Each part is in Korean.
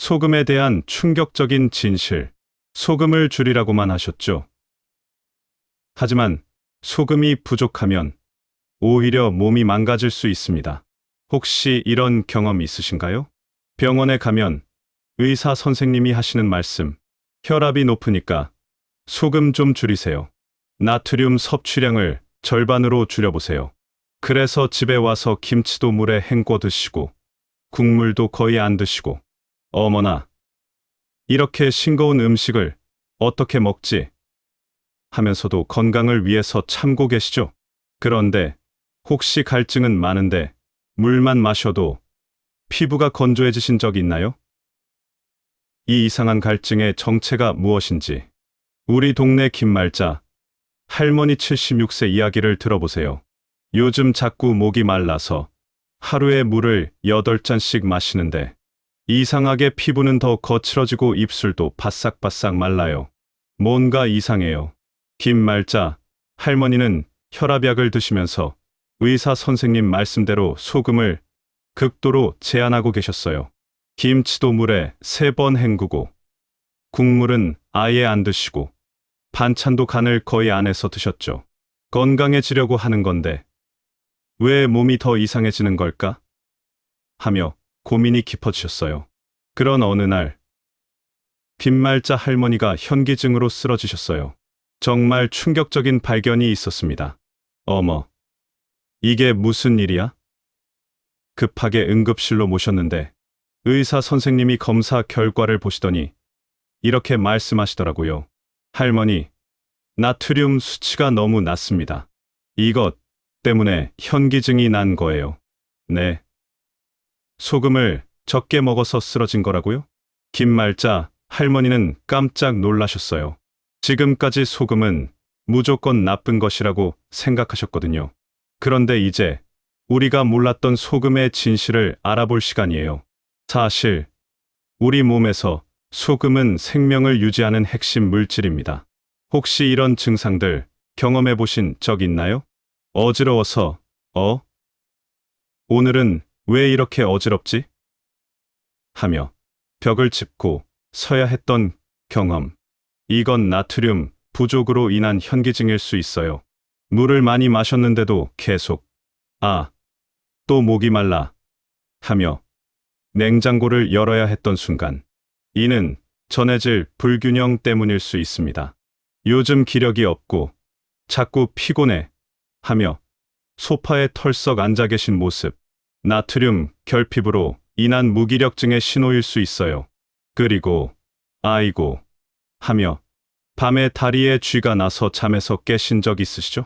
소금에 대한 충격적인 진실. 소금을 줄이라고만 하셨죠. 하지만 소금이 부족하면 오히려 몸이 망가질 수 있습니다. 혹시 이런 경험 있으신가요? 병원에 가면 의사 선생님이 하시는 말씀. 혈압이 높으니까 소금 좀 줄이세요. 나트륨 섭취량을 절반으로 줄여보세요. 그래서 집에 와서 김치도 물에 헹궈 드시고 국물도 거의 안 드시고 어머나 이렇게 싱거운 음식을 어떻게 먹지? 하면서도 건강을 위해서 참고 계시죠? 그런데 혹시 갈증은 많은데 물만 마셔도 피부가 건조해지신 적 있나요? 이 이상한 갈증의 정체가 무엇인지 우리 동네 김말자 할머니 76세 이야기를 들어보세요. 요즘 자꾸 목이 말라서 하루에 물을 8잔씩 마시는데 이상하게 피부는 더 거칠어지고 입술도 바싹바싹 말라요. 뭔가 이상해요. 김말자 할머니는 혈압약을 드시면서 의사 선생님 말씀대로 소금을 극도로 제한하고 계셨어요. 김치도 물에 3번 헹구고 국물은 아예 안 드시고 반찬도 간을 거의 안 해서 드셨죠. 건강해지려고 하는 건데 왜 몸이 더 이상해지는 걸까? 하며 고민이 깊어지셨어요. 그런 어느 날 김말자 할머니가 현기증으로 쓰러지셨어요. 정말 충격적인 발견이 있었습니다. 어머, 이게 무슨 일이야? 급하게 응급실로 모셨는데 의사 선생님이 검사 결과를 보시더니 이렇게 말씀하시더라고요. 할머니, 나트륨 수치가 너무 낮습니다. 이것 때문에 현기증이 난 거예요. 네. 소금을 적게 먹어서 쓰러진 거라고요? 김말자 할머니는 깜짝 놀라셨어요. 지금까지 소금은 무조건 나쁜 것이라고 생각하셨거든요. 그런데 이제 우리가 몰랐던 소금의 진실을 알아볼 시간이에요. 사실 우리 몸에서 소금은 생명을 유지하는 핵심 물질입니다. 혹시 이런 증상들 경험해 보신 적 있나요? 어지러워서, 오늘은 왜 이렇게 어지럽지? 하며 벽을 짚고 서야 했던 경험. 이건 나트륨 부족으로 인한 현기증일 수 있어요. 물을 많이 마셨는데도 계속, 또 목이 말라 하며 냉장고를 열어야 했던 순간. 이는 전해질 불균형 때문일 수 있습니다. 요즘 기력이 없고 자꾸 피곤해 하며 소파에 털썩 앉아 계신 모습. 나트륨 결핍으로 인한 무기력증의 신호일 수 있어요. 그리고 아이고 하며 밤에 다리에 쥐가 나서 잠에서 깨신 적 있으시죠?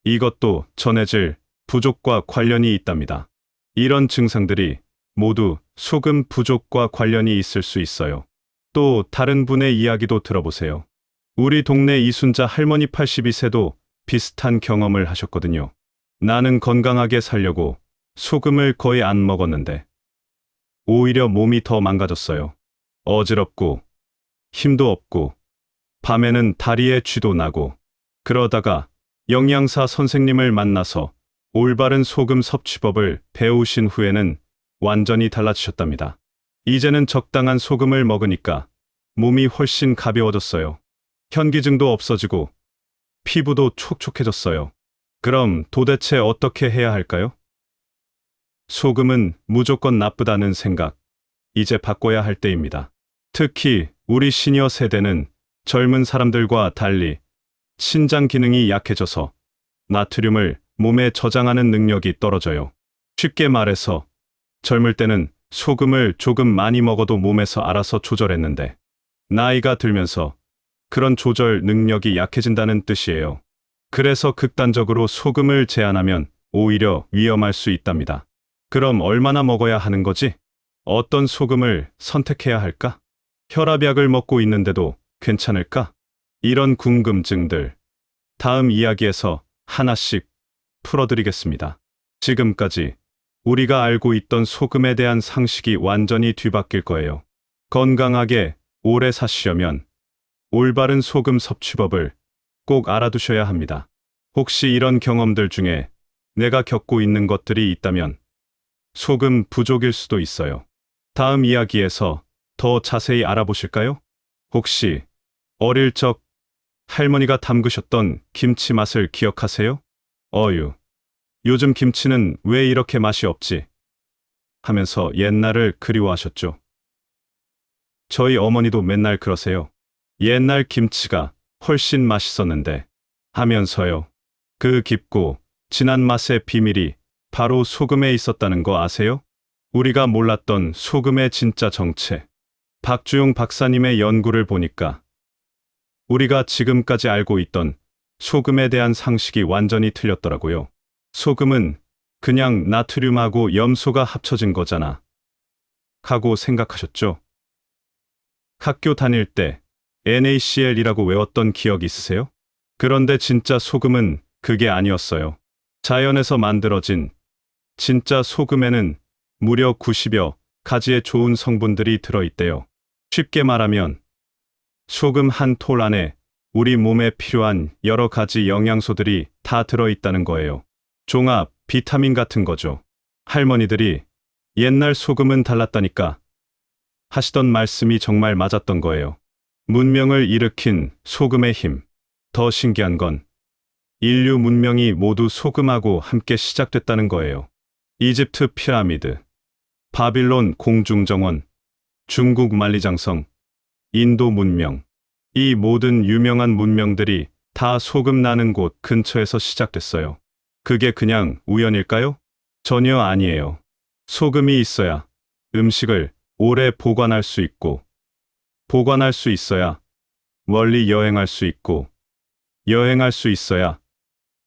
이것도 전해질 부족과 관련이 있답니다. 이런 증상들이 모두 소금 부족과 관련이 있을 수 있어요. 또 다른 분의 이야기도 들어보세요. 우리 동네 이순자 할머니 82세도 비슷한 경험을 하셨거든요. 나는 건강하게 살려고 소금을 거의 안 먹었는데 오히려 몸이 더 망가졌어요. 어지럽고 힘도 없고 밤에는 다리에 쥐도 나고. 그러다가 영양사 선생님을 만나서 올바른 소금 섭취법을 배우신 후에는 완전히 달라지셨답니다. 이제는 적당한 소금을 먹으니까 몸이 훨씬 가벼워졌어요. 현기증도 없어지고 피부도 촉촉해졌어요. 그럼 도대체 어떻게 해야 할까요? 소금은 무조건 나쁘다는 생각, 이제 바꿔야 할 때입니다. 특히 우리 시니어 세대는 젊은 사람들과 달리 신장 기능이 약해져서 나트륨을 몸에 저장하는 능력이 떨어져요. 쉽게 말해서 젊을 때는 소금을 조금 많이 먹어도 몸에서 알아서 조절했는데 나이가 들면서 그런 조절 능력이 약해진다는 뜻이에요. 그래서 극단적으로 소금을 제한하면 오히려 위험할 수 있답니다. 그럼 얼마나 먹어야 하는 거지? 어떤 소금을 선택해야 할까? 혈압약을 먹고 있는데도 괜찮을까? 이런 궁금증들 다음 이야기에서 하나씩 풀어드리겠습니다. 지금까지 우리가 알고 있던 소금에 대한 상식이 완전히 뒤바뀔 거예요. 건강하게 오래 사시려면 올바른 소금 섭취법을 꼭 알아두셔야 합니다. 혹시 이런 경험들 중에 내가 겪고 있는 것들이 있다면 소금 부족일 수도 있어요. 다음 이야기에서 더 자세히 알아보실까요? 혹시 어릴 적 할머니가 담그셨던 김치 맛을 기억하세요? 어유, 요즘 김치는 왜 이렇게 맛이 없지? 하면서 옛날을 그리워하셨죠. 저희 어머니도 맨날 그러세요. 옛날 김치가 훨씬 맛있었는데 하면서요. 그 깊고 진한 맛의 비밀이 바로 소금에 있었다는 거 아세요? 우리가 몰랐던 소금의 진짜 정체. 박주용 박사님의 연구를 보니까 우리가 지금까지 알고 있던 소금에 대한 상식이 완전히 틀렸더라고요. 소금은 그냥 나트륨하고 염소가 합쳐진 거잖아. 하고 생각하셨죠? 학교 다닐 때 NaCl이라고 외웠던 기억 있으세요? 그런데 진짜 소금은 그게 아니었어요. 자연에서 만들어진 진짜 소금에는 무려 90여 가지의 좋은 성분들이 들어있대요. 쉽게 말하면 소금 한 톨 안에 우리 몸에 필요한 여러 가지 영양소들이 다 들어있다는 거예요. 종합, 비타민 같은 거죠. 할머니들이 옛날 소금은 달랐다니까 하시던 말씀이 정말 맞았던 거예요. 문명을 일으킨 소금의 힘. 더 신기한 건 인류 문명이 모두 소금하고 함께 시작됐다는 거예요. 이집트 피라미드, 바빌론 공중정원, 중국 만리장성, 인도 문명. 이 모든 유명한 문명들이 다 소금 나는 곳 근처에서 시작됐어요. 그게 그냥 우연일까요? 전혀 아니에요. 소금이 있어야 음식을 오래 보관할 수 있고, 보관할 수 있어야 멀리 여행할 수 있고, 여행할 수 있어야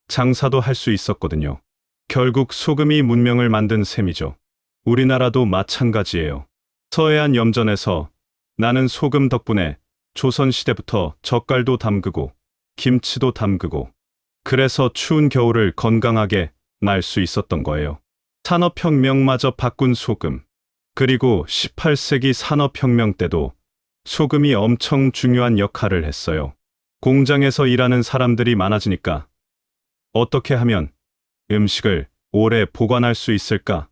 장사도 할 수 있었거든요. 결국 소금이 문명을 만든 셈이죠. 우리나라도 마찬가지예요. 서해안 염전에서 나는 소금 덕분에 조선시대부터 젓갈도 담그고 김치도 담그고 그래서 추운 겨울을 건강하게 날 수 있었던 거예요. 산업혁명마저 바꾼 소금. 그리고 18세기 산업혁명 때도 소금이 엄청 중요한 역할을 했어요. 공장에서 일하는 사람들이 많아지니까 어떻게 하면 음식을 오래 보관할 수 있을까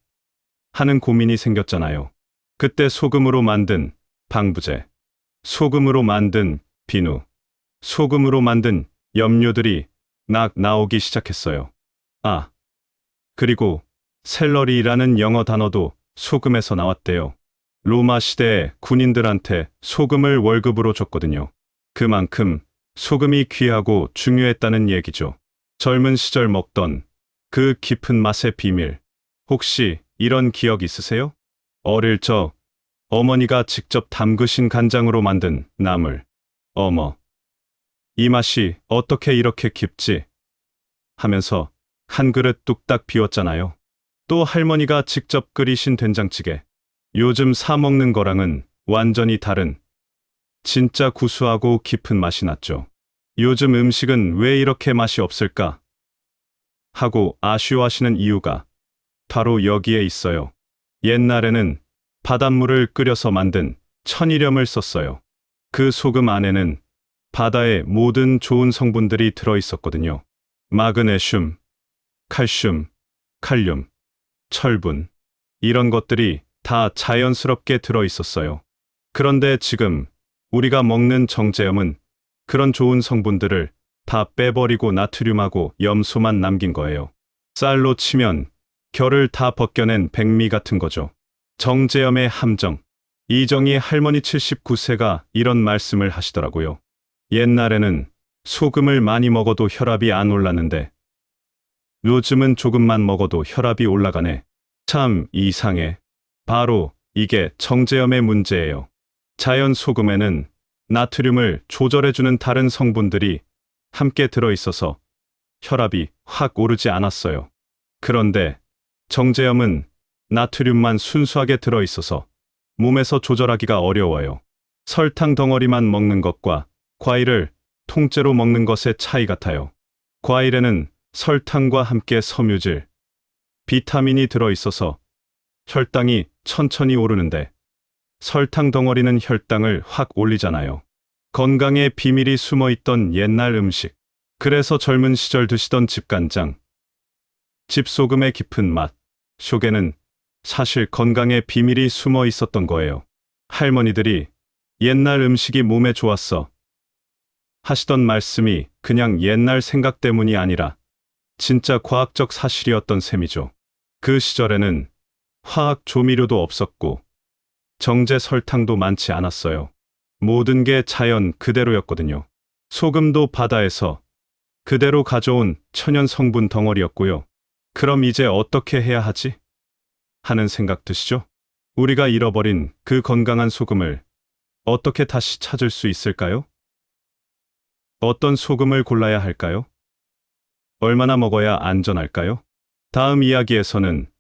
하는 고민이 생겼잖아요. 그때 소금으로 만든 방부제, 소금으로 만든 비누, 소금으로 만든 염료들이 나오기 시작했어요. 아, 그리고 샐러리라는 영어 단어도 소금에서 나왔대요. 로마 시대에 군인들한테 소금을 월급으로 줬거든요. 그만큼 소금이 귀하고 중요했다는 얘기죠. 젊은 시절 먹던 그 깊은 맛의 비밀. 혹시 이런 기억 있으세요? 어릴 적 어머니가 직접 담그신 간장으로 만든 나물. 어머, 이 맛이 어떻게 이렇게 깊지? 하면서 한 그릇 뚝딱 비웠잖아요. 또 할머니가 직접 끓이신 된장찌개. 요즘 사 먹는 거랑은 완전히 다른 진짜 구수하고 깊은 맛이 났죠. 요즘 음식은 왜 이렇게 맛이 없을까? 하고 아쉬워하시는 이유가 바로 여기에 있어요. 옛날에는 바닷물을 끓여서 만든 천일염을 썼어요. 그 소금 안에는 바다의 모든 좋은 성분들이 들어있었거든요. 마그네슘, 칼슘, 칼륨, 철분, 이런 것들이 다 자연스럽게 들어있었어요. 그런데 지금 우리가 먹는 정제염은 그런 좋은 성분들을 다 빼버리고 나트륨하고 염소만 남긴 거예요. 쌀로 치면 결을 다 벗겨낸 백미 같은 거죠. 정제염의 함정. 이정희 할머니 79세가 이런 말씀을 하시더라고요. 옛날에는 소금을 많이 먹어도 혈압이 안 올랐는데 요즘은 조금만 먹어도 혈압이 올라가네. 참 이상해. 바로 이게 정제염의 문제예요. 자연 소금에는 나트륨을 조절해주는 다른 성분들이 함께 들어있어서 혈압이 확 오르지 않았어요. 그런데 정제염은 나트륨만 순수하게 들어있어서 몸에서 조절하기가 어려워요. 설탕 덩어리만 먹는 것과 과일을 통째로 먹는 것의 차이 같아요. 과일에는 설탕과 함께 섬유질, 비타민이 들어있어서 혈당이 천천히 오르는데 설탕 덩어리는 혈당을 확 올리잖아요. 건강에 비밀이 숨어있던 옛날 음식. 그래서 젊은 시절 드시던 집간장, 집소금의 깊은 맛 속에는 사실 건강에 비밀이 숨어 있었던 거예요. 할머니들이 옛날 음식이 몸에 좋았어 하시던 말씀이 그냥 옛날 생각 때문이 아니라 진짜 과학적 사실이었던 셈이죠. 그 시절에는 화학 조미료도 없었고 정제 설탕도 많지 않았어요. 모든 게 자연 그대로였거든요. 소금도 바다에서 그대로 가져온 천연 성분 덩어리였고요. 그럼 이제 어떻게 해야 하지? 하는 생각 드시죠? 우리가 잃어버린 그 건강한 소금을 어떻게 다시 찾을 수 있을까요? 어떤 소금을 골라야 할까요? 얼마나 먹어야 안전할까요? 다음 이야기에서는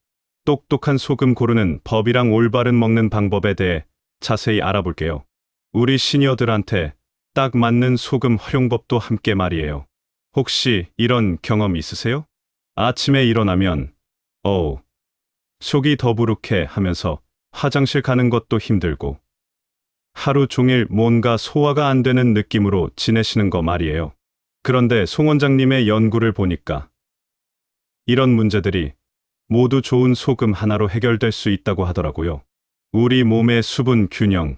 똑똑한 소금 고르는 법이랑 올바른 먹는 방법에 대해 자세히 알아볼게요. 우리 시니어들한테 딱 맞는 소금 활용법도 함께 말이에요. 혹시 이런 경험 있으세요? 아침에 일어나면 속이 더부룩해 하면서 화장실 가는 것도 힘들고 하루 종일 뭔가 소화가 안 되는 느낌으로 지내시는 거 말이에요. 그런데 송 원장님의 연구를 보니까 이런 문제들이 모두 좋은 소금 하나로 해결될 수 있다고 하더라고요. 우리 몸의 수분 균형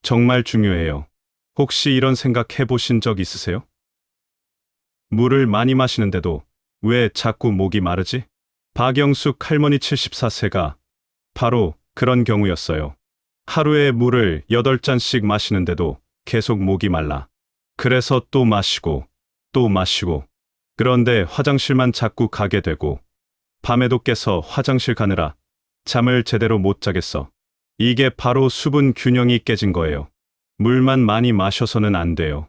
정말 중요해요. 혹시 이런 생각 해보신 적 있으세요? 물을 많이 마시는데도 왜 자꾸 목이 마르지? 박영숙 할머니 74세가 바로 그런 경우였어요. 하루에 물을 8잔씩 마시는데도 계속 목이 말라. 그래서 또 마시고 또 마시고 그런데 화장실만 자꾸 가게 되고 밤에도 깨서 화장실 가느라 잠을 제대로 못 자겠어. 이게 바로 수분 균형이 깨진 거예요. 물만 많이 마셔서는 안 돼요.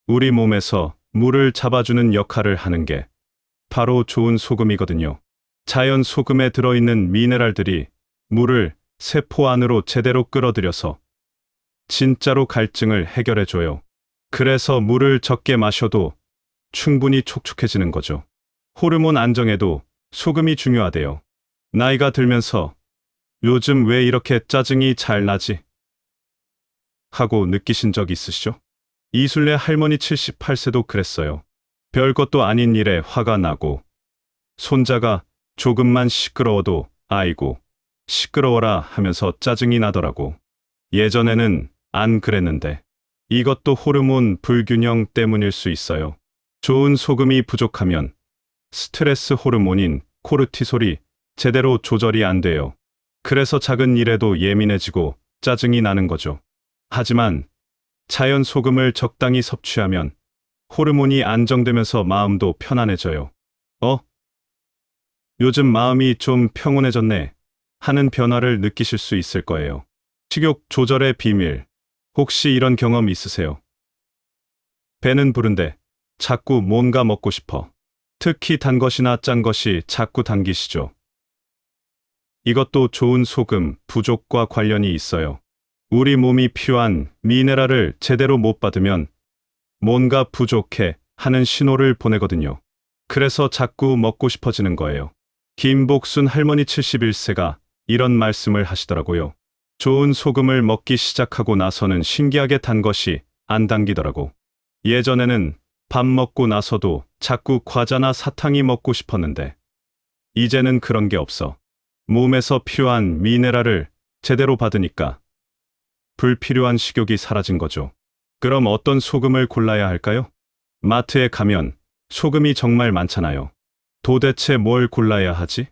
우리 몸에서 물을 잡아주는 역할을 하는 게 바로 좋은 소금이거든요. 자연 소금에 들어있는 미네랄들이 물을 세포 안으로 제대로 끌어들여서 진짜로 갈증을 해결해줘요. 그래서 물을 적게 마셔도 충분히 촉촉해지는 거죠. 호르몬 안정에도 소금이 중요하대요. 나이가 들면서 요즘 왜 이렇게 짜증이 잘 나지? 하고 느끼신 적 있으시죠? 이술래 할머니 78세도 그랬어요. 별것도 아닌 일에 화가 나고 손자가 조금만 시끄러워도 아이고 시끄러워라 하면서 짜증이 나더라고. 예전에는 안 그랬는데 이것도 호르몬 불균형 때문일 수 있어요. 좋은 소금이 부족하면 스트레스 호르몬인 코르티솔이 제대로 조절이 안 돼요. 그래서 작은 일에도 예민해지고 짜증이 나는 거죠. 하지만 자연 소금을 적당히 섭취하면 호르몬이 안정되면서 마음도 편안해져요. 요즘 마음이 좀 평온해졌네 하는 변화를 느끼실 수 있을 거예요. 식욕 조절의 비밀. 혹시 이런 경험 있으세요? 배는 부른데 자꾸 뭔가 먹고 싶어. 특히 단 것이나 짠 것이 자꾸 당기시죠. 이것도 좋은 소금 부족과 관련이 있어요. 우리 몸이 필요한 미네랄을 제대로 못 받으면 뭔가 부족해 하는 신호를 보내거든요. 그래서 자꾸 먹고 싶어지는 거예요. 김복순 할머니 71세가 이런 말씀을 하시더라고요. 좋은 소금을 먹기 시작하고 나서는 신기하게 단 것이 안 당기더라고. 예전에는 밥 먹고 나서도 자꾸 과자나 사탕이 먹고 싶었는데 이제는 그런 게 없어. 몸에서 필요한 미네랄을 제대로 받으니까 불필요한 식욕이 사라진 거죠. 그럼 어떤 소금을 골라야 할까요? 마트에 가면 소금이 정말 많잖아요. 도대체 뭘 골라야 하지?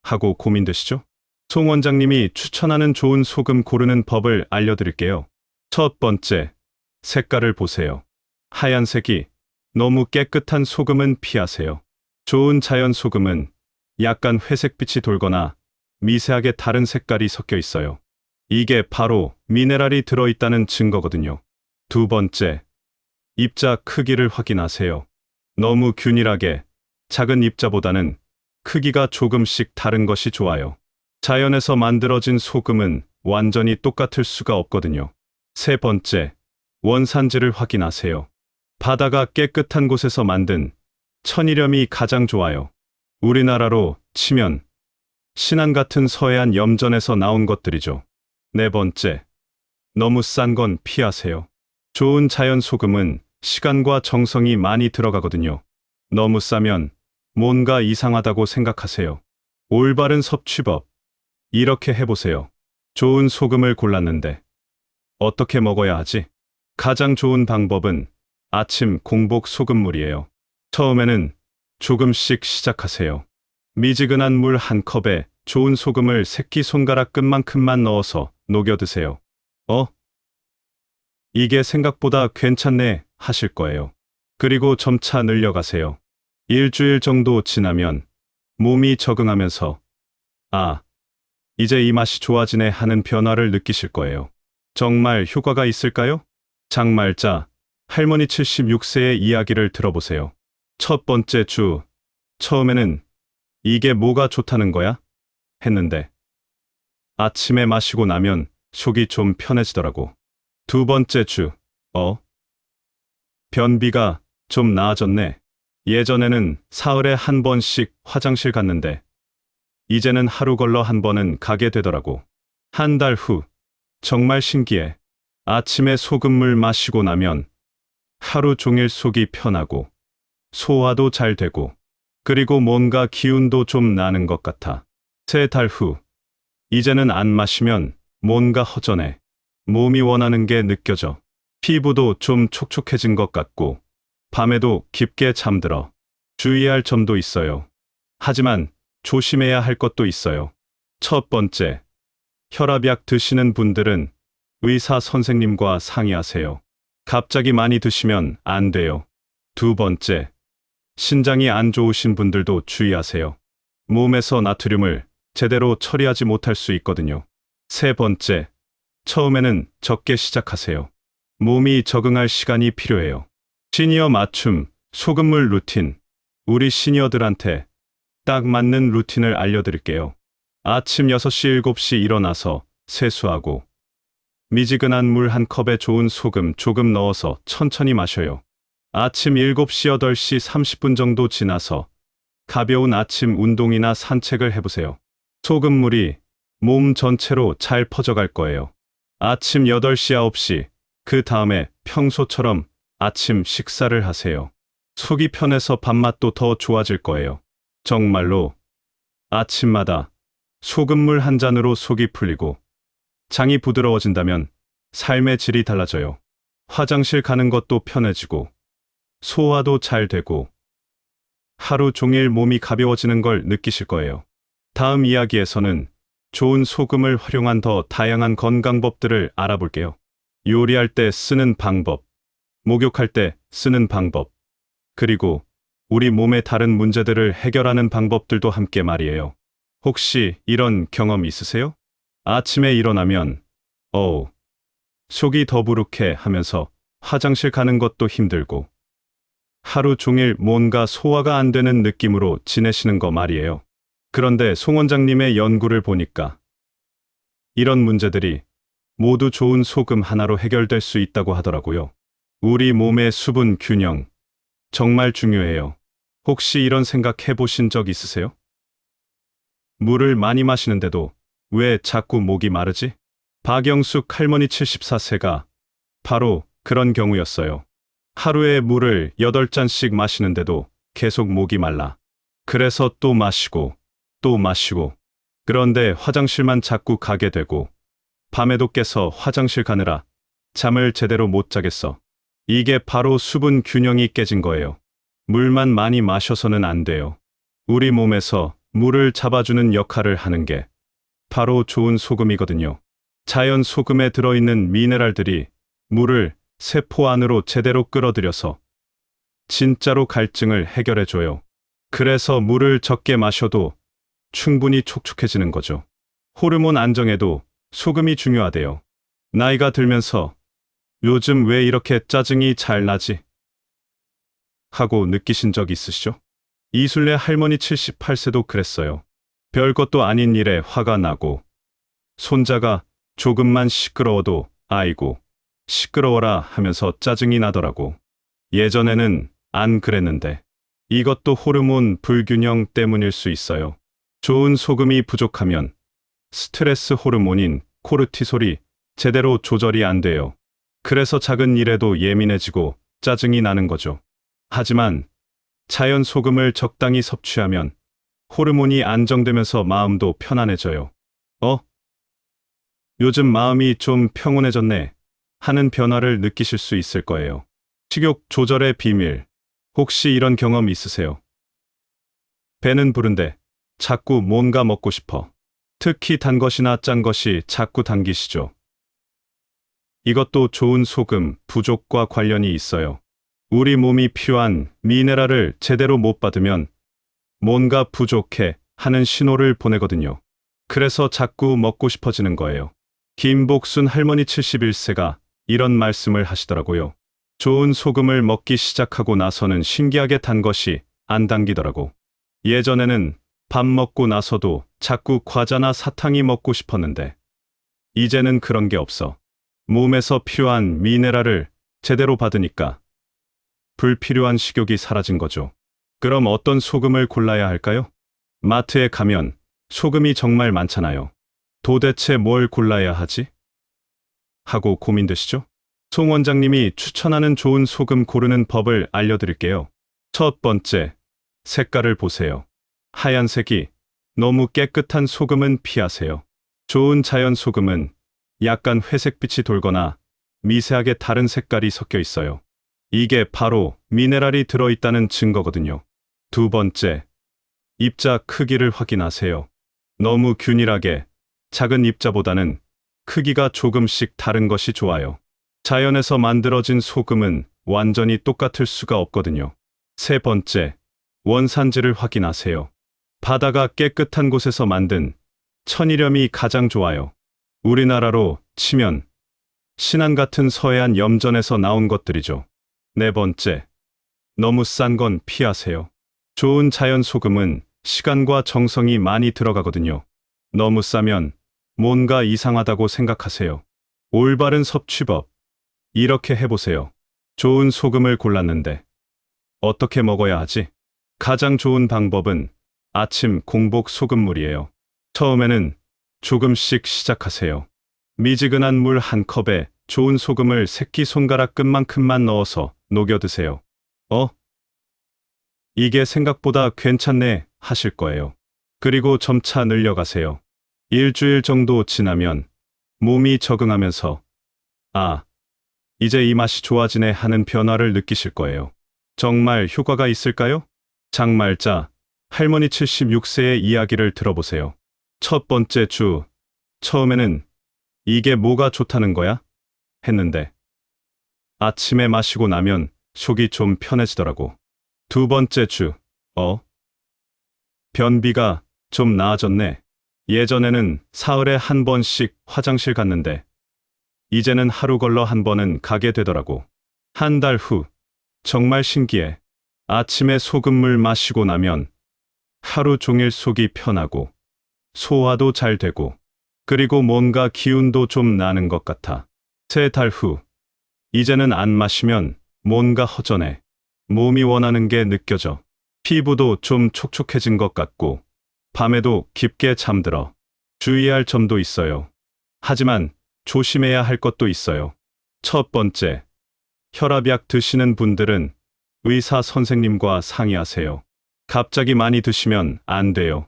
하고 고민되시죠? 송 원장님이 추천하는 좋은 소금 고르는 법을 알려드릴게요. 첫 번째, 색깔을 보세요. 하얀색이 너무 깨끗한 소금은 피하세요. 좋은 자연 소금은 약간 회색빛이 돌거나 미세하게 다른 색깔이 섞여 있어요. 이게 바로 미네랄이 들어있다는 증거거든요. 두 번째, 입자 크기를 확인하세요. 너무 균일하게 작은 입자보다는 크기가 조금씩 다른 것이 좋아요. 자연에서 만들어진 소금은 완전히 똑같을 수가 없거든요. 세 번째, 원산지를 확인하세요. 바다가 깨끗한 곳에서 만든 천일염이 가장 좋아요. 우리나라로 치면 신안 같은 서해안 염전에서 나온 것들이죠. 네 번째, 너무 싼 건 피하세요. 좋은 자연 소금은 시간과 정성이 많이 들어가거든요. 너무 싸면 뭔가 이상하다고 생각하세요. 올바른 섭취법. 이렇게 해보세요. 좋은 소금을 골랐는데 어떻게 먹어야 하지? 가장 좋은 방법은 아침 공복 소금물이에요. 처음에는 조금씩 시작하세요. 미지근한 물 한 컵에 좋은 소금을 새끼손가락 끝만큼만 넣어서 녹여 드세요. 이게 생각보다 괜찮네 하실 거예요. 그리고 점차 늘려가세요. 일주일 정도 지나면 몸이 적응하면서 이제 이 맛이 좋아지네 하는 변화를 느끼실 거예요. 정말 효과가 있을까요? 장말자 할머니 76세의 이야기를 들어보세요. 첫 번째 주, 처음에는 이게 뭐가 좋다는 거야? 했는데 아침에 마시고 나면 속이 좀 편해지더라고. 두 번째 주, 변비가 좀 나아졌네. 예전에는 사흘에 한 번씩 화장실 갔는데 이제는 하루 걸러 한 번은 가게 되더라고. 한 달 후, 정말 신기해. 아침에 소금물 마시고 나면 하루 종일 속이 편하고 소화도 잘 되고 그리고 뭔가 기운도 좀 나는 것 같아. 세 달 후, 이제는 안 마시면 뭔가 허전해. 몸이 원하는 게 느껴져. 피부도 좀 촉촉해진 것 같고 밤에도 깊게 잠들어. 주의할 점도 있어요. 하지만 조심해야 할 것도 있어요. 첫 번째, 혈압약 드시는 분들은 의사 선생님과 상의하세요. 갑자기 많이 드시면 안 돼요. 두 번째, 신장이 안 좋으신 분들도 주의하세요. 몸에서 나트륨을 제대로 처리하지 못할 수 있거든요. 세 번째, 처음에는 적게 시작하세요. 몸이 적응할 시간이 필요해요. 시니어 맞춤, 소금물 루틴. 우리 시니어들한테 딱 맞는 루틴을 알려드릴게요. 아침 6시, 7시 일어나서 세수하고 미지근한 물 한 컵에 좋은 소금 조금 넣어서 천천히 마셔요. 아침 7시, 8시 30분 정도 지나서 가벼운 아침 운동이나 산책을 해보세요. 소금물이 몸 전체로 잘 퍼져갈 거예요. 아침 8시, 9시, 그 다음에 평소처럼 아침 식사를 하세요. 속이 편해서 밥맛도 더 좋아질 거예요. 정말로 아침마다 소금물 한 잔으로 속이 풀리고 장이 부드러워진다면 삶의 질이 달라져요. 화장실 가는 것도 편해지고 소화도 잘 되고 하루 종일 몸이 가벼워지는 걸 느끼실 거예요. 다음 이야기에서는 좋은 소금을 활용한 더 다양한 건강법들을 알아볼게요. 요리할 때 쓰는 방법, 목욕할 때 쓰는 방법, 그리고 우리 몸의 다른 문제들을 해결하는 방법들도 함께 말이에요. 혹시 이런 경험 있으세요? 아침에 일어나면 속이 더부룩해 하면서 화장실 가는 것도 힘들고 하루 종일 뭔가 소화가 안 되는 느낌으로 지내시는 거 말이에요. 그런데 송 원장님의 연구를 보니까 이런 문제들이 모두 좋은 소금 하나로 해결될 수 있다고 하더라고요. 우리 몸의 수분 균형 정말 중요해요. 혹시 이런 생각 해보신 적 있으세요? 물을 많이 마시는데도 왜 자꾸 목이 마르지? 박영숙 할머니 74세가 바로 그런 경우였어요. 하루에 물을 8잔씩 마시는데도 계속 목이 말라. 그래서 또 마시고 또 마시고 그런데 화장실만 자꾸 가게 되고 밤에도 깨서 화장실 가느라 잠을 제대로 못 자겠어. 이게 바로 수분 균형이 깨진 거예요. 물만 많이 마셔서는 안 돼요. 우리 몸에서 물을 잡아주는 역할을 하는 게 바로 좋은 소금이거든요. 자연 소금에 들어있는 미네랄들이 물을 세포 안으로 제대로 끌어들여서 진짜로 갈증을 해결해줘요. 그래서 물을 적게 마셔도 충분히 촉촉해지는 거죠. 호르몬 안정에도 소금이 중요하대요. 나이가 들면서 요즘 왜 이렇게 짜증이 잘 나지? 하고 느끼신 적 있으시죠? 이순례 할머니 78세도 그랬어요. 별것도 아닌 일에 화가 나고 손자가 조금만 시끄러워도 아이고 시끄러워라 하면서 짜증이 나더라고. 예전에는 안 그랬는데 이것도 호르몬 불균형 때문일 수 있어요. 좋은 소금이 부족하면 스트레스 호르몬인 코르티솔이 제대로 조절이 안 돼요. 그래서 작은 일에도 예민해지고 짜증이 나는 거죠. 하지만 자연 소금을 적당히 섭취하면 호르몬이 안정되면서 마음도 편안해져요. 요즘 마음이 좀 평온해졌네 하는 변화를 느끼실 수 있을 거예요. 식욕 조절의 비밀. 혹시 이런 경험 있으세요? 배는 부른데 자꾸 뭔가 먹고 싶어. 특히 단 것이나 짠 것이 자꾸 당기시죠. 이것도 좋은 소금 부족과 관련이 있어요. 우리 몸이 필요한 미네랄을 제대로 못 받으면 뭔가 부족해 하는 신호를 보내거든요. 그래서 자꾸 먹고 싶어지는 거예요. 김복순 할머니 71세가 이런 말씀을 하시더라고요. 좋은 소금을 먹기 시작하고 나서는 신기하게 단 것이 안 당기더라고. 예전에는 밥 먹고 나서도 자꾸 과자나 사탕이 먹고 싶었는데 이제는 그런 게 없어. 몸에서 필요한 미네랄을 제대로 받으니까 불필요한 식욕이 사라진 거죠. 그럼 어떤 소금을 골라야 할까요? 마트에 가면 소금이 정말 많잖아요. 도대체 뭘 골라야 하지? 하고 고민되시죠? 송 원장님이 추천하는 좋은 소금 고르는 법을 알려드릴게요. 첫 번째, 색깔을 보세요. 하얀색이 너무 깨끗한 소금은 피하세요. 좋은 자연 소금은 약간 회색빛이 돌거나 미세하게 다른 색깔이 섞여 있어요. 이게 바로 미네랄이 들어있다는 증거거든요. 두 번째, 입자 크기를 확인하세요. 너무 균일하게 작은 입자보다는 크기가 조금씩 다른 것이 좋아요. 자연에서 만들어진 소금은 완전히 똑같을 수가 없거든요. 세 번째, 원산지를 확인하세요. 바다가 깨끗한 곳에서 만든 천일염이 가장 좋아요. 우리나라로 치면 신안 같은 서해안 염전에서 나온 것들이죠. 네 번째, 너무 싼 건 피하세요. 좋은 자연 소금은 시간과 정성이 많이 들어가거든요. 너무 싸면 뭔가 이상하다고 생각하세요. 올바른 섭취법. 이렇게 해보세요. 좋은 소금을 골랐는데 어떻게 먹어야 하지? 가장 좋은 방법은 아침 공복 소금물이에요. 처음에는 조금씩 시작하세요. 미지근한 물 한 컵에 좋은 소금을 새끼손가락 끝만큼만 넣어서 녹여 드세요. 이게 생각보다 괜찮네 하실 거예요. 그리고 점차 늘려가세요. 일주일 정도 지나면 몸이 적응하면서 이제 이 맛이 좋아지네 하는 변화를 느끼실 거예요. 정말 효과가 있을까요? 장말자 할머니 76세의 이야기를 들어보세요. 첫 번째 주, 처음에는 이게 뭐가 좋다는 거야? 했는데 아침에 마시고 나면 속이 좀 편해지더라고. 두 번째 주, 변비가 좀 나아졌네. 예전에는 사흘에 한 번씩 화장실 갔는데 이제는 하루 걸러 한 번은 가게 되더라고. 한 달 후, 정말 신기해. 아침에 소금물 마시고 나면 하루 종일 속이 편하고 소화도 잘 되고 그리고 뭔가 기운도 좀 나는 것 같아. 세 달 후, 이제는 안 마시면 뭔가 허전해. 몸이 원하는 게 느껴져. 피부도 좀 촉촉해진 것 같고 밤에도 깊게 잠들어. 주의할 점도 있어요. 하지만 조심해야 할 것도 있어요. 첫 번째, 혈압약 드시는 분들은 의사 선생님과 상의하세요. 갑자기 많이 드시면 안 돼요.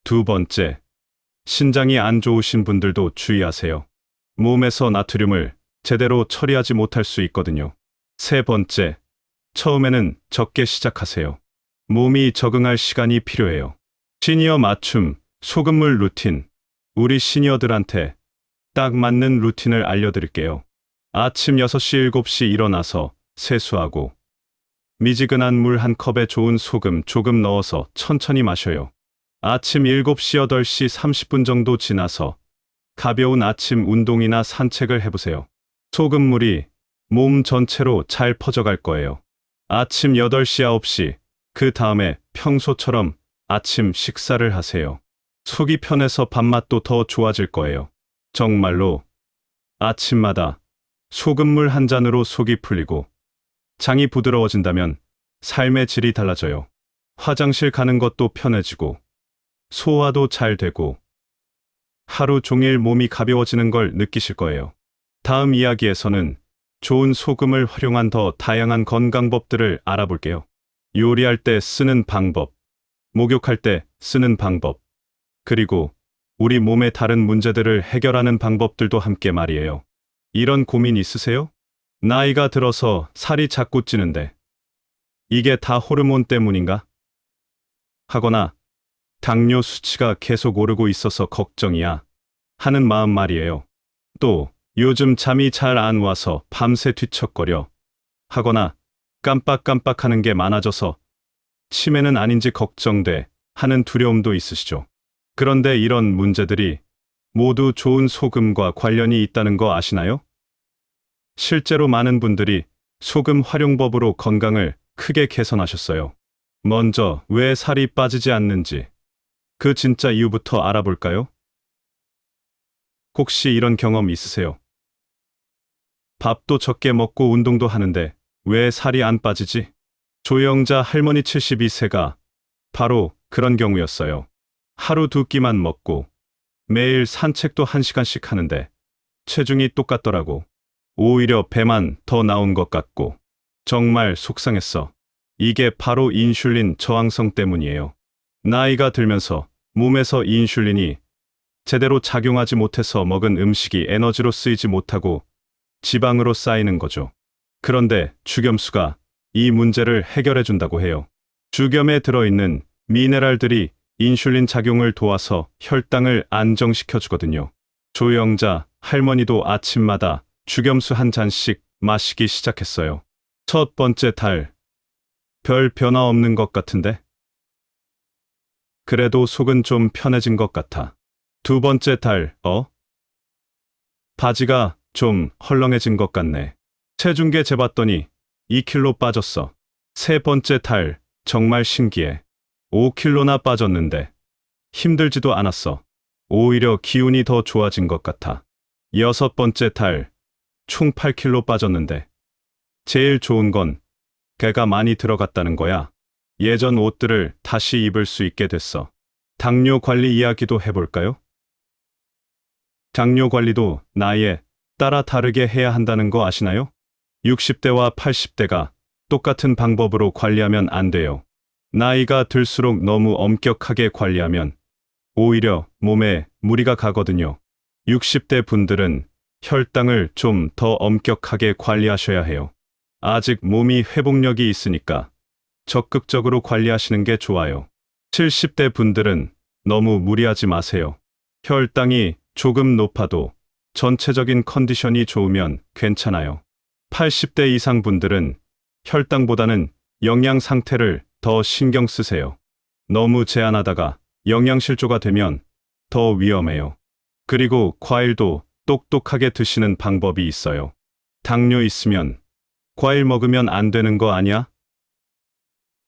두 번째, 신장이 안 좋으신 분들도 주의하세요. 몸에서 나트륨을 제대로 처리하지 못할 수 있거든요. 세 번째, 처음에는 적게 시작하세요. 몸이 적응할 시간이 필요해요. 시니어 맞춤, 소금물 루틴. 우리 시니어들한테 딱 맞는 루틴을 알려드릴게요. 아침 6시, 7시 일어나서 세수하고 미지근한 물 한 컵에 좋은 소금 조금 넣어서 천천히 마셔요. 아침 7시, 8시 30분 정도 지나서 가벼운 아침 운동이나 산책을 해보세요. 소금물이 몸 전체로 잘 퍼져갈 거예요. 아침 8시, 9시, 그 다음에 평소처럼 아침 식사를 하세요. 속이 편해서 밥맛도 더 좋아질 거예요. 정말로 아침마다 소금물 한 잔으로 속이 풀리고 장이 부드러워진다면 삶의 질이 달라져요. 화장실 가는 것도 편해지고 소화도 잘 되고 하루 종일 몸이 가벼워지는 걸 느끼실 거예요. 다음 이야기에서는 좋은 소금을 활용한 더 다양한 건강법들을 알아볼게요. 요리할 때 쓰는 방법, 목욕할 때 쓰는 방법, 그리고 우리 몸의 다른 문제들을 해결하는 방법들도 함께 말이에요. 이런 고민 있으세요? 나이가 들어서 살이 자꾸 찌는데 이게 다 호르몬 때문인가? 하거나 당뇨 수치가 계속 오르고 있어서 걱정이야 하는 마음 말이에요. 또 요즘 잠이 잘 안 와서 밤새 뒤척거려 하거나 깜빡깜빡하는 게 많아져서 치매는 아닌지 걱정돼 하는 두려움도 있으시죠. 그런데 이런 문제들이 모두 좋은 소금과 관련이 있다는 거 아시나요? 실제로 많은 분들이 소금 활용법으로 건강을 크게 개선하셨어요. 먼저 왜 살이 빠지지 않는지 그 진짜 이유부터 알아볼까요? 혹시 이런 경험 있으세요? 밥도 적게 먹고 운동도 하는데 왜 살이 안 빠지지? 조영자 할머니 72세가 바로 그런 경우였어요. 하루 2끼만 먹고 매일 산책도 1시간씩 하는데 체중이 똑같더라고. 오히려 배만 더 나온 것 같고 정말 속상했어. 이게 바로 인슐린 저항성 때문이에요. 나이가 들면서 몸에서 인슐린이 제대로 작용하지 못해서 먹은 음식이 에너지로 쓰이지 못하고 지방으로 쌓이는 거죠. 그런데 죽염수가 이 문제를 해결해 준다고 해요. 죽염에 들어있는 미네랄들이 인슐린 작용을 도와서 혈당을 안정시켜 주거든요. 조영자 할머니도 아침마다 죽염수 한 잔씩 마시기 시작했어요. 첫 번째 달, 별 변화 없는 것 같은데? 그래도 속은 좀 편해진 것 같아. 두 번째 달, 바지가 좀 헐렁해진 것 같네. 체중계 재봤더니 2kg 빠졌어. 세 번째 달, 정말 신기해. 5kg나 빠졌는데 힘들지도 않았어. 오히려 기운이 더 좋아진 것 같아. 여섯 번째 달, 총 8kg 빠졌는데 제일 좋은 건 개가 많이 들어갔다는 거야. 예전 옷들을 다시 입을 수 있게 됐어. 당뇨 관리 이야기도 해볼까요? 당뇨 관리도 나이에 따라 다르게 해야 한다는 거 아시나요? 60대와 80대가 똑같은 방법으로 관리하면 안 돼요. 나이가 들수록 너무 엄격하게 관리하면 오히려 몸에 무리가 가거든요. 60대 분들은 혈당을 좀 더 엄격하게 관리하셔야 해요. 아직 몸이 회복력이 있으니까 적극적으로 관리하시는 게 좋아요. 70대 분들은 너무 무리하지 마세요. 혈당이 조금 높아도 전체적인 컨디션이 좋으면 괜찮아요. 80대 이상 분들은 혈당보다는 영양 상태를 더 신경 쓰세요. 너무 제한하다가 영양실조가 되면 더 위험해요. 그리고 과일도 똑똑하게 드시는 방법이 있어요. 당뇨 있으면 과일 먹으면 안 되는 거 아니야?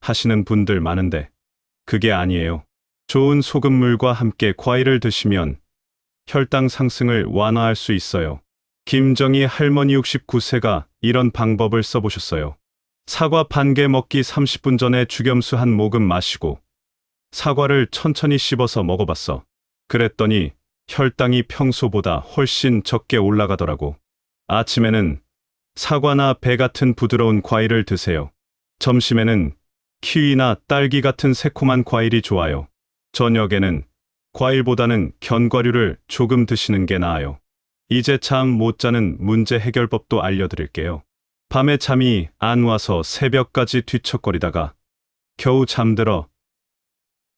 하시는 분들 많은데 그게 아니에요. 좋은 소금물과 함께 과일을 드시면 혈당 상승을 완화할 수 있어요. 김정희 할머니 69세가 이런 방법을 써보셨어요. 사과 반 개 먹기 30분 전에 죽염수 한 모금 마시고 사과를 천천히 씹어서 먹어봤어. 그랬더니 혈당이 평소보다 훨씬 적게 올라가더라고. 아침에는 사과나 배 같은 부드러운 과일을 드세요. 점심에는 키위나 딸기 같은 새콤한 과일이 좋아요. 저녁에는 과일보다는 견과류를 조금 드시는 게 나아요. 이제 잠 못 자는 문제 해결법도 알려드릴게요. 밤에 잠이 안 와서 새벽까지 뒤척거리다가 겨우 잠들어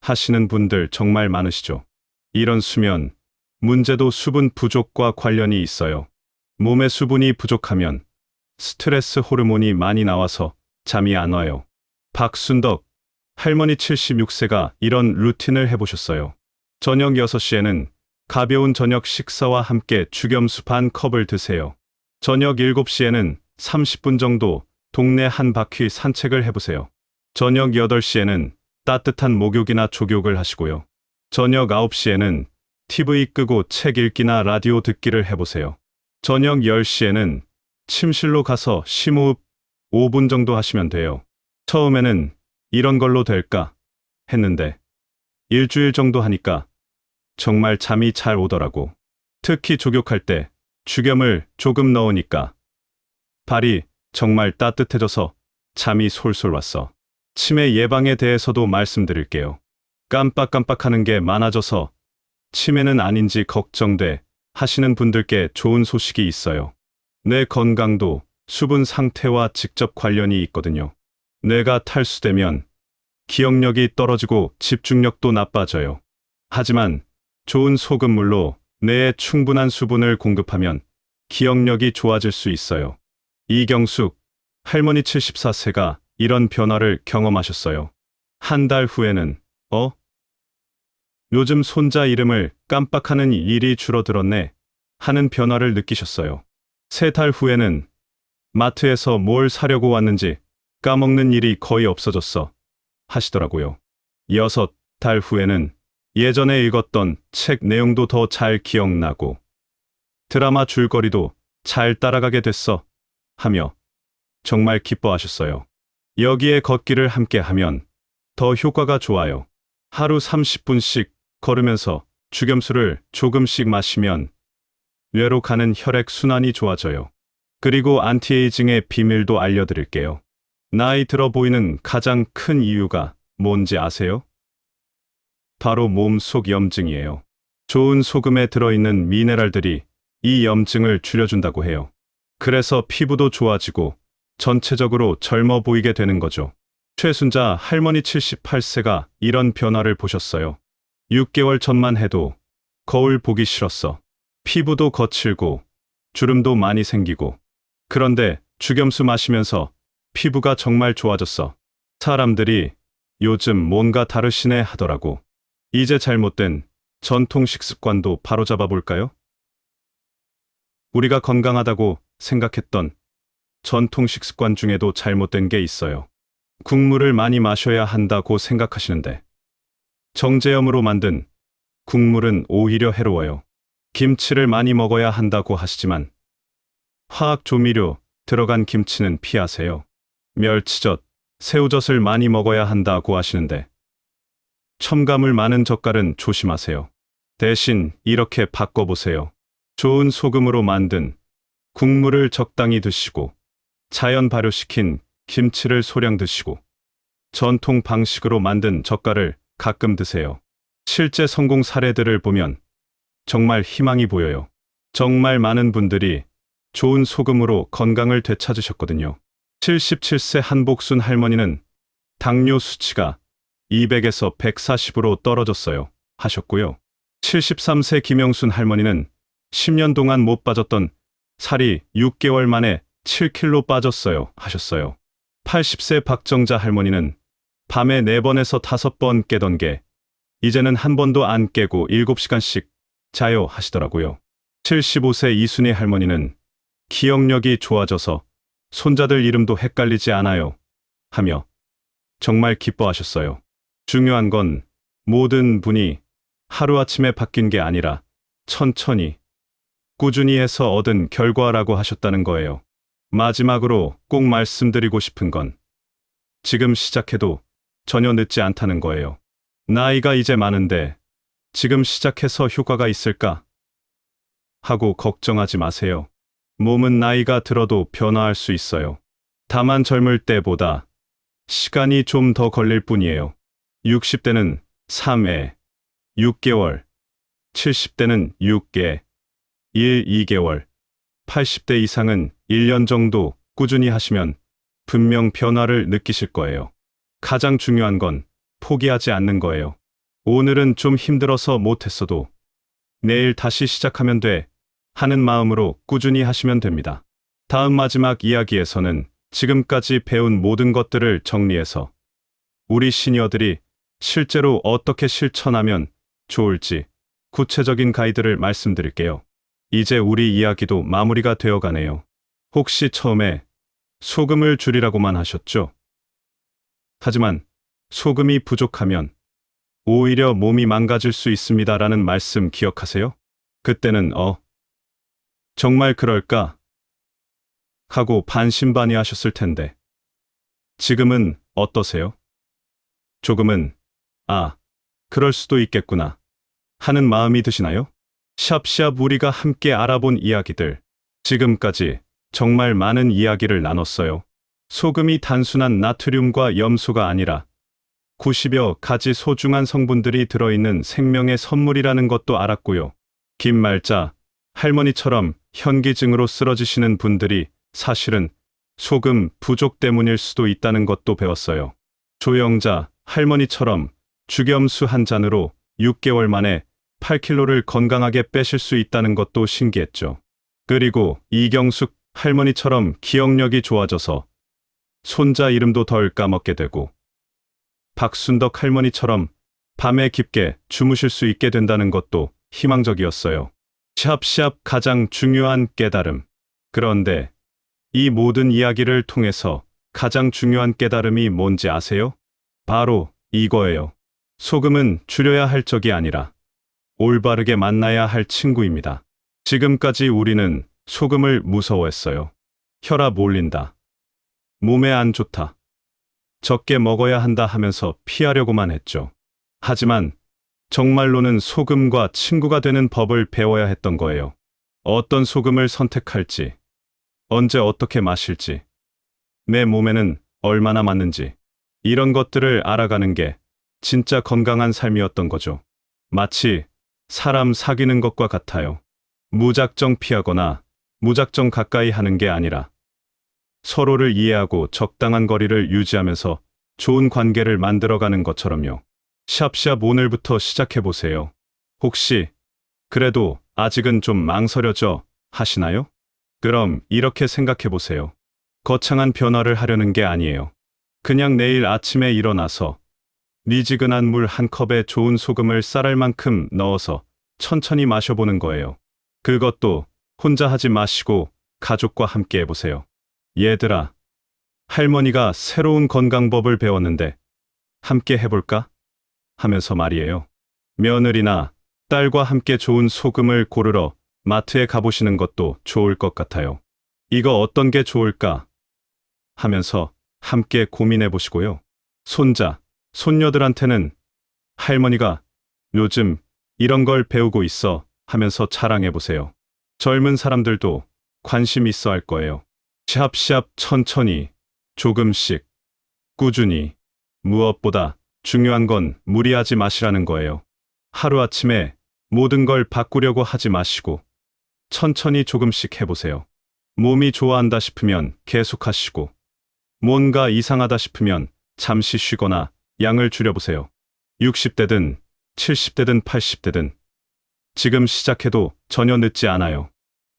하시는 분들 정말 많으시죠? 이런 수면 문제도 수분 부족과 관련이 있어요. 몸에 수분이 부족하면 스트레스 호르몬이 많이 나와서 잠이 안 와요. 박순덕 할머니 76세가 이런 루틴을 해보셨어요. 저녁 6시에는 가벼운 저녁 식사와 함께 죽염수 반 컵을 드세요. 저녁 7시에는 30분 정도 동네 한 바퀴 산책을 해보세요. 저녁 8시에는 따뜻한 목욕이나 족욕을 하시고요. 저녁 9시에는 TV 끄고 책 읽기나 라디오 듣기를 해보세요. 저녁 10시에는 침실로 가서 심호흡 5분 정도 하시면 돼요. 처음에는 이런 걸로 될까 했는데 일주일 정도 하니까 정말 잠이 잘 오더라고. 특히 족욕할 때 죽염을 조금 넣으니까 발이 정말 따뜻해져서 잠이 솔솔 왔어. 치매 예방에 대해서도 말씀드릴게요. 깜빡깜빡하는 게 많아져서 치매는 아닌지 걱정돼 하시는 분들께 좋은 소식이 있어요. 뇌 건강도 수분 상태와 직접 관련이 있거든요. 뇌가 탈수되면 기억력이 떨어지고 집중력도 나빠져요. 하지만 좋은 소금물로 뇌에 충분한 수분을 공급하면 기억력이 좋아질 수 있어요. 이경숙 할머니 74세가 이런 변화를 경험하셨어요. 한 달 후에는 요즘 손자 이름을 깜빡하는 일이 줄어들었네 하는 변화를 느끼셨어요. 3달 후에는 마트에서 뭘 사려고 왔는지 까먹는 일이 거의 없어졌어 하시더라고요. 6달 후에는 예전에 읽었던 책 내용도 더 잘 기억나고 드라마 줄거리도 잘 따라가게 됐어 하며 정말 기뻐하셨어요. 여기에 걷기를 함께 하면 더 효과가 좋아요. 하루 30분씩 걸으면서 죽염수를 조금씩 마시면 뇌로 가는 혈액 순환이 좋아져요. 그리고 안티에이징의 비밀도 알려드릴게요. 나이 들어 보이는 가장 큰 이유가 뭔지 아세요? 바로 몸속 염증이에요. 좋은 소금에 들어있는 미네랄들이 이 염증을 줄여준다고 해요. 그래서 피부도 좋아지고 전체적으로 젊어 보이게 되는 거죠. 최순자 할머니 78세가 이런 변화를 보셨어요. 6개월 전만 해도 거울 보기 싫었어. 피부도 거칠고 주름도 많이 생기고. 그런데 죽염수 마시면서 피부가 정말 좋아졌어. 사람들이 요즘 뭔가 다르시네 하더라고. 이제 잘못된 전통 식습관도 바로잡아 볼까요? 우리가 건강하다고 생각했던 전통 식습관 중에도 잘못된 게 있어요. 국물을 많이 마셔야 한다고 생각하시는데 정제염으로 만든 국물은 오히려 해로워요. 김치를 많이 먹어야 한다고 하시지만 화학 조미료 들어간 김치는 피하세요. 멸치젓, 새우젓을 많이 먹어야 한다고 하시는데 첨가물 많은 젓갈은 조심하세요. 대신 이렇게 바꿔보세요. 좋은 소금으로 만든 국물을 적당히 드시고 자연 발효시킨 김치를 소량 드시고 전통 방식으로 만든 젓갈을 가끔 드세요. 실제 성공 사례들을 보면 정말 희망이 보여요. 정말 많은 분들이 좋은 소금으로 건강을 되찾으셨거든요. 77세 한복순 할머니는 당뇨 수치가 200에서 140으로 떨어졌어요 하셨고요. 73세 김영순 할머니는 10년 동안 못 빠졌던 살이 6개월 만에 7kg 빠졌어요 하셨어요. 80세 박정자 할머니는 밤에 4번에서 5번 깨던 게 이제는 한 번도 안 깨고 7시간씩 자요 하시더라고요. 75세 이순희 할머니는 기억력이 좋아져서 손자들 이름도 헷갈리지 않아요 하며 정말 기뻐하셨어요. 중요한 건 모든 분이 하루아침에 바뀐 게 아니라 천천히 꾸준히 해서 얻은 결과라고 하셨다는 거예요. 마지막으로 꼭 말씀드리고 싶은 건 지금 시작해도 전혀 늦지 않다는 거예요. 나이가 이제 많은데 지금 시작해서 효과가 있을까 하고 걱정하지 마세요. 몸은 나이가 들어도 변화할 수 있어요. 다만 젊을 때보다 시간이 좀 더 걸릴 뿐이에요. 60대는 3회, 6개월, 70대는 6개, 2개월, 80대 이상은 1년 정도 꾸준히 하시면 분명 변화를 느끼실 거예요. 가장 중요한 건 포기하지 않는 거예요. 오늘은 좀 힘들어서 못했어도 내일 다시 시작하면 돼 하는 마음으로 꾸준히 하시면 됩니다. 다음 마지막 이야기에서는 지금까지 배운 모든 것들을 정리해서 우리 시니어들이 실제로 어떻게 실천하면 좋을지 구체적인 가이드를 말씀드릴게요. 이제 우리 이야기도 마무리가 되어 가네요. 혹시 처음에 소금을 줄이라고만 하셨죠? 하지만 소금이 부족하면 오히려 몸이 망가질 수 있습니다라는 말씀 기억하세요? 그때는 정말 그럴까? 하고 반신반의하셨을 텐데 지금은 어떠세요? 조금은 그럴 수도 있겠구나 하는 마음이 드시나요? 샵샵 우리가 함께 알아본 이야기들 지금까지 정말 많은 이야기를 나눴어요. 소금이 단순한 나트륨과 염소가 아니라 90여 가지 소중한 성분들이 들어있는 생명의 선물이라는 것도 알았고요. 긴 말자, 할머니처럼 현기증으로 쓰러지시는 분들이 사실은 소금 부족 때문일 수도 있다는 것도 배웠어요. 조영자, 할머니처럼 죽염수 한 잔으로 6개월 만에 8kg를 건강하게 빼실 수 있다는 것도 신기했죠. 그리고 이경숙 할머니처럼 기억력이 좋아져서 손자 이름도 덜 까먹게 되고 박순덕 할머니처럼 밤에 깊게 주무실 수 있게 된다는 것도 희망적이었어요. 샵샵 가장 중요한 깨달음. 그런데 이 모든 이야기를 통해서 가장 중요한 깨달음이 뭔지 아세요? 바로 이거예요. 소금은 줄여야 할 적이 아니라 올바르게 만나야 할 친구입니다. 지금까지 우리는 소금을 무서워했어요. 혈압 올린다. 몸에 안 좋다. 적게 먹어야 한다 하면서 피하려고만 했죠. 하지만 정말로는 소금과 친구가 되는 법을 배워야 했던 거예요. 어떤 소금을 선택할지, 언제 어떻게 마실지, 내 몸에는 얼마나 맞는지, 이런 것들을 알아가는 게 진짜 건강한 삶이었던 거죠. 마치 사람 사귀는 것과 같아요. 무작정 피하거나 무작정 가까이 하는 게 아니라 서로를 이해하고 적당한 거리를 유지하면서 좋은 관계를 만들어가는 것처럼요. 샵샵 오늘부터 시작해보세요. 혹시 그래도 아직은 좀 망설여져 하시나요? 그럼 이렇게 생각해보세요. 거창한 변화를 하려는 게 아니에요. 그냥 내일 아침에 일어나서 미지근한 물 한 컵에 좋은 소금을 쌀알 만큼 넣어서 천천히 마셔보는 거예요. 그것도 혼자 하지 마시고 가족과 함께 해보세요. 얘들아, 할머니가 새로운 건강법을 배웠는데 함께 해볼까? 하면서 말이에요. 며느리나 딸과 함께 좋은 소금을 고르러 마트에 가보시는 것도 좋을 것 같아요. 이거 어떤 게 좋을까? 하면서 함께 고민해 보시고요. 손자, 손녀들한테는 할머니가 요즘 이런 걸 배우고 있어 하면서 자랑해 보세요. 젊은 사람들도 관심 있어 할 거예요. 샵샵 천천히, 조금씩, 꾸준히. 무엇보다 중요한 건 무리하지 마시라는 거예요. 하루아침에 모든 걸 바꾸려고 하지 마시고 천천히 조금씩 해보세요. 몸이 좋아한다 싶으면 계속 하시고 뭔가 이상하다 싶으면 잠시 쉬거나 양을 줄여보세요. 60대든 70대든 80대든 지금 시작해도 전혀 늦지 않아요.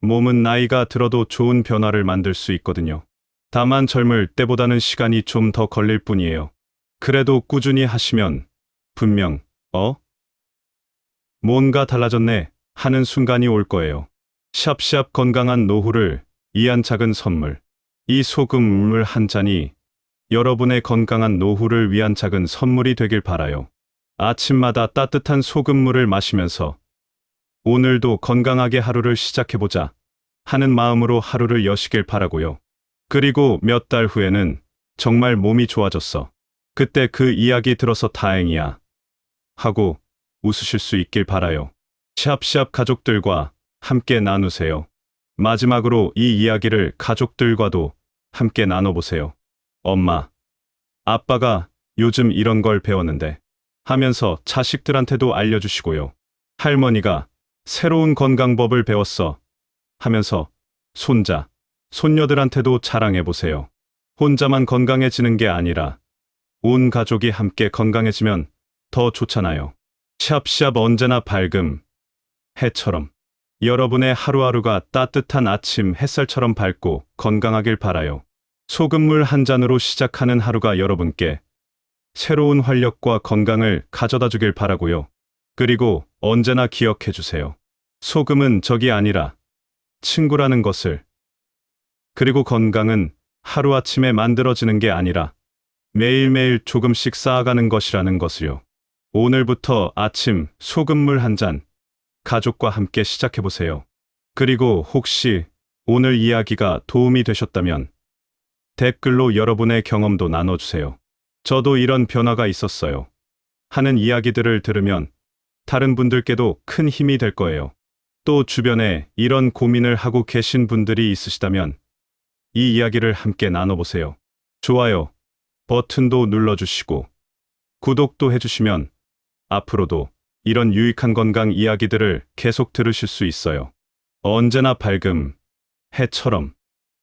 몸은 나이가 들어도 좋은 변화를 만들 수 있거든요. 다만 젊을 때보다는 시간이 좀 더 걸릴 뿐이에요. 그래도 꾸준히 하시면 분명 뭔가 달라졌네 하는 순간이 올 거예요. 샵샵 건강한 노후를 위한 작은 선물. 이 소금물 한 잔이 여러분의 건강한 노후를 위한 작은 선물이 되길 바라요. 아침마다 따뜻한 소금물을 마시면서 오늘도 건강하게 하루를 시작해보자 하는 마음으로 하루를 여시길 바라고요. 그리고 몇 달 후에는 정말 몸이 좋아졌어. 그때 그 이야기 들어서 다행이야 하고 웃으실 수 있길 바라요. 샵샵 가족들과 함께 나누세요. 마지막으로 이 이야기를 가족들과도 함께 나눠보세요. 엄마, 아빠가 요즘 이런 걸 배웠는데 하면서 자식들한테도 알려주시고요. 할머니가 새로운 건강법을 배웠어 하면서 손자, 손녀들한테도 자랑해보세요. 혼자만 건강해지는 게 아니라 온 가족이 함께 건강해지면 더 좋잖아요. 샵샵 언제나 밝음, 해처럼 여러분의 하루하루가 따뜻한 아침 햇살처럼 밝고 건강하길 바라요. 소금물 한 잔으로 시작하는 하루가 여러분께 새로운 활력과 건강을 가져다 주길 바라고요. 그리고 언제나 기억해 주세요. 소금은 적이 아니라 친구라는 것을. 그리고 건강은 하루아침에 만들어지는 게 아니라 매일매일 조금씩 쌓아가는 것이라는 것을요. 오늘부터 아침 소금물 한 잔 가족과 함께 시작해보세요. 그리고 혹시 오늘 이야기가 도움이 되셨다면 댓글로 여러분의 경험도 나눠주세요. 저도 이런 변화가 있었어요 하는 이야기들을 들으면 다른 분들께도 큰 힘이 될 거예요. 또 주변에 이런 고민을 하고 계신 분들이 있으시다면 이 이야기를 함께 나눠보세요. 좋아요 버튼도 눌러주시고 구독도 해주시면 앞으로도 이런 유익한 건강 이야기들을 계속 들으실 수 있어요. 언제나 밝음, 해처럼